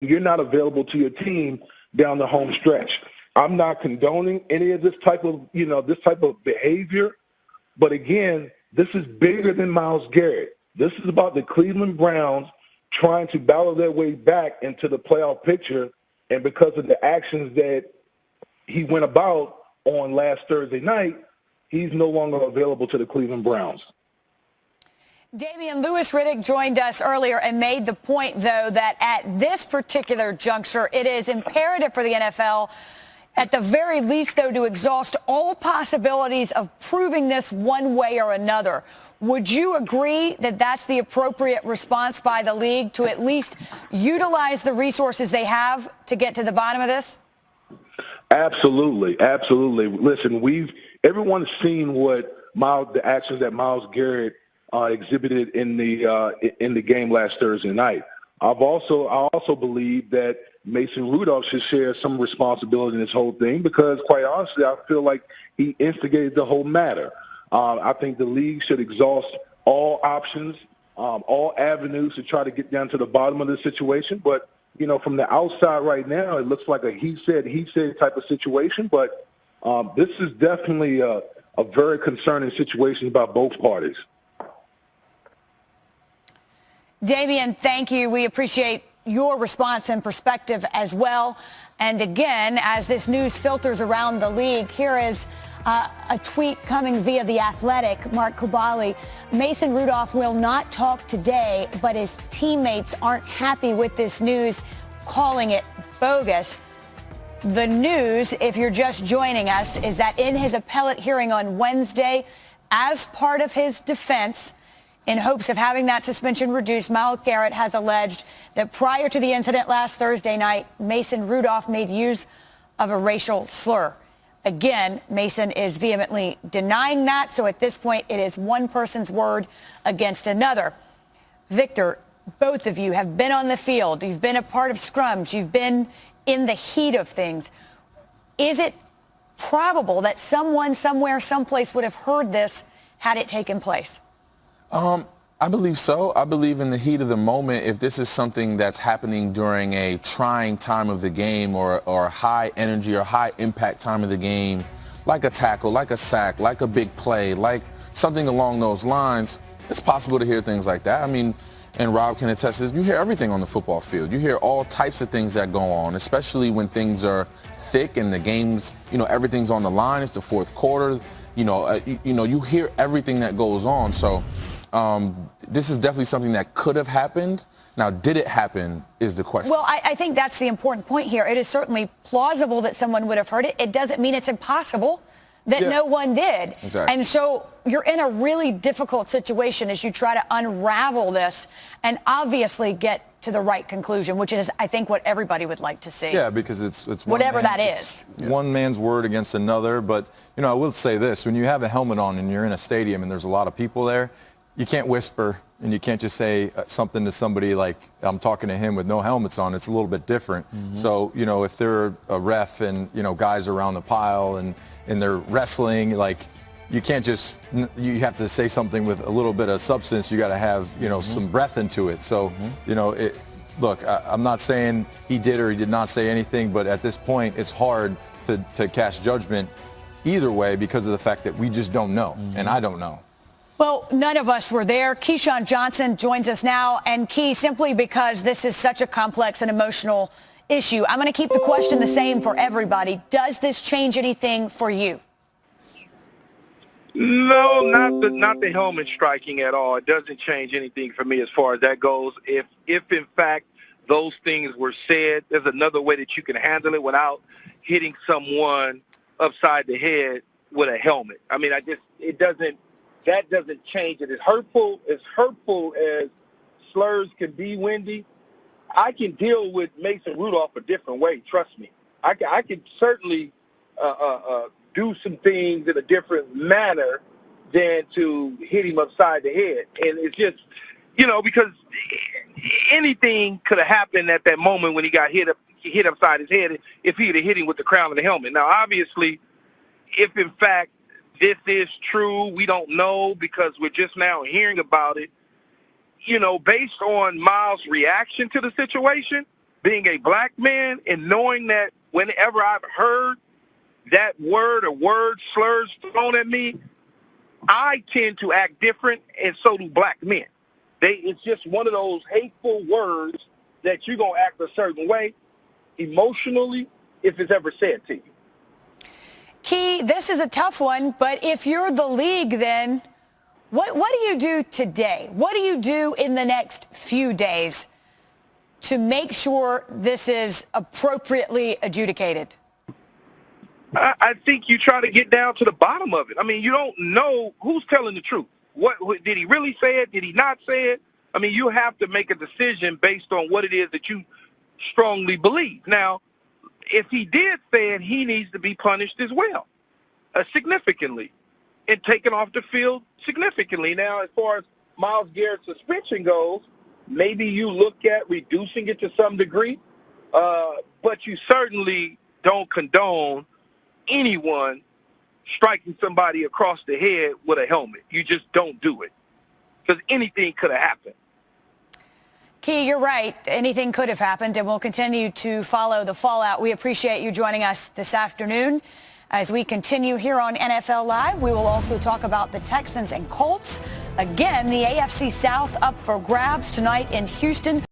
you're not available to your team down the home stretch. I'm not condoning any of this type of behavior. But again, this is bigger than Myles Garrett. This is about the Cleveland Browns trying to battle their way back into the playoff picture. And because of the actions that he went about on last Thursday night, he's no longer available to the Cleveland Browns. Damian, Louis Riddick joined us earlier and made the point, though, that at this particular juncture, it is imperative for the NFL, at the very least, though, to exhaust all possibilities of proving this one way or another. Would you agree that that's the appropriate response by the league, to at least utilize the resources they have to get to the bottom of this? Absolutely, absolutely. Listen, everyone's seen the actions that Myles Garrett exhibited in the game last Thursday night. I also believe that Mason Rudolph should share some responsibility in this whole thing because, quite honestly, I feel like he instigated the whole matter. I think the league should exhaust all options, all avenues to try to get down to the bottom of the situation. But, from the outside right now, it looks like a he said type of situation. But this is definitely a very concerning situation by both parties. Damian, thank you. We appreciate your response and perspective as well. And again, as this news filters around the league, here is a tweet coming via The Athletic, Mark Kubali. Mason Rudolph will not talk today, but his teammates aren't happy with this news, calling it bogus. The news, if you're just joining us, is that in his appellate hearing on Wednesday, as part of his defense, in hopes of having that suspension reduced, Myles Garrett has alleged that prior to the incident last Thursday night, Mason Rudolph made use of a racial slur. Again, Mason is vehemently denying that, so at this point it is one person's word against another. Victor, both of you have been on the field. You've been a part of scrums. You've been in the heat of things. Is it probable that someone, somewhere, someplace would have heard this had it taken place? I believe so. I believe in the heat of the moment, if this is something that's happening during a trying time of the game or a high energy or high impact time of the game, like a tackle, like a sack, like a big play, like something along those lines, it's possible to hear things like that. I mean, and Rob can attest to this, you hear everything on the football field. You hear all types of things that go on, especially when things are thick and the game's, everything's on the line. It's the fourth quarter. You hear everything that goes on. So this is definitely something that could have happened. Now, did it happen is the question. Well, I think that's the important point here. It is certainly plausible that someone would have heard it. It doesn't mean it's impossible that no one did. Exactly. And so you're in a really difficult situation as you try to unravel this and obviously get to the right conclusion, which is, I think, what everybody would like to see. Yeah, because it's whatever that is. One man's word against another. But, I will say this. When you have a helmet on and you're in a stadium and there's a lot of people there, you can't whisper and you can't just say something to somebody like I'm talking to him with no helmets on. It's a little bit different. Mm-hmm. So, if they're a ref and, guys around the pile and they're wrestling, like you can't just, you have to say something with a little bit of substance. You got to have, some breath into it. So, look, I'm not saying he did or he did not say anything, but at this point it's hard to cast judgment either way because of the fact that we just don't know. Mm-hmm. And I don't know. Well, none of us were there. Keyshawn Johnson joins us now. And Key, simply because this is such a complex and emotional issue, I'm going to keep the question the same for everybody. Does this change anything for you? No, not the helmet striking at all. It doesn't change anything for me as far as that goes. If in fact those things were said, there's another way that you can handle it without hitting someone upside the head with a helmet. I mean, that doesn't change it. As hurtful as slurs can be, Wendy, I can deal with Mason Rudolph a different way. Trust me. I can certainly do some things in a different manner than to hit him upside the head. And it's just, because anything could have happened at that moment when he got hit upside his head if he'd have hit him with the crown of the helmet. Now, obviously, if in fact this is true, we don't know because we're just now hearing about it. Based on Myles' reaction to the situation, being a black man and knowing that whenever I've heard that word or word slurs thrown at me, I tend to act different, and so do black men. It's just one of those hateful words that you're going to act a certain way emotionally if it's ever said to you. Key, this is a tough one, but if you're the league, then what do you do today? What do you do in the next few days to make sure this is appropriately adjudicated? I think you try to get down to the bottom of it. I mean, you don't know who's telling the truth. What did he really say it? Did he not say it? I mean, you have to make a decision based on what it is that you strongly believe. Now, if he did say it, he needs to be punished as well, significantly, and taken off the field significantly. Now, as far as Myles Garrett's suspension goes, maybe you look at reducing it to some degree, but you certainly don't condone anyone striking somebody across the head with a helmet. You just don't do it, because anything could have happened. Key, you're right. Anything could have happened, and we'll continue to follow the fallout. We appreciate you joining us this afternoon. As we continue here on NFL Live, we will also talk about the Texans and Colts. Again, the AFC South up for grabs tonight in Houston.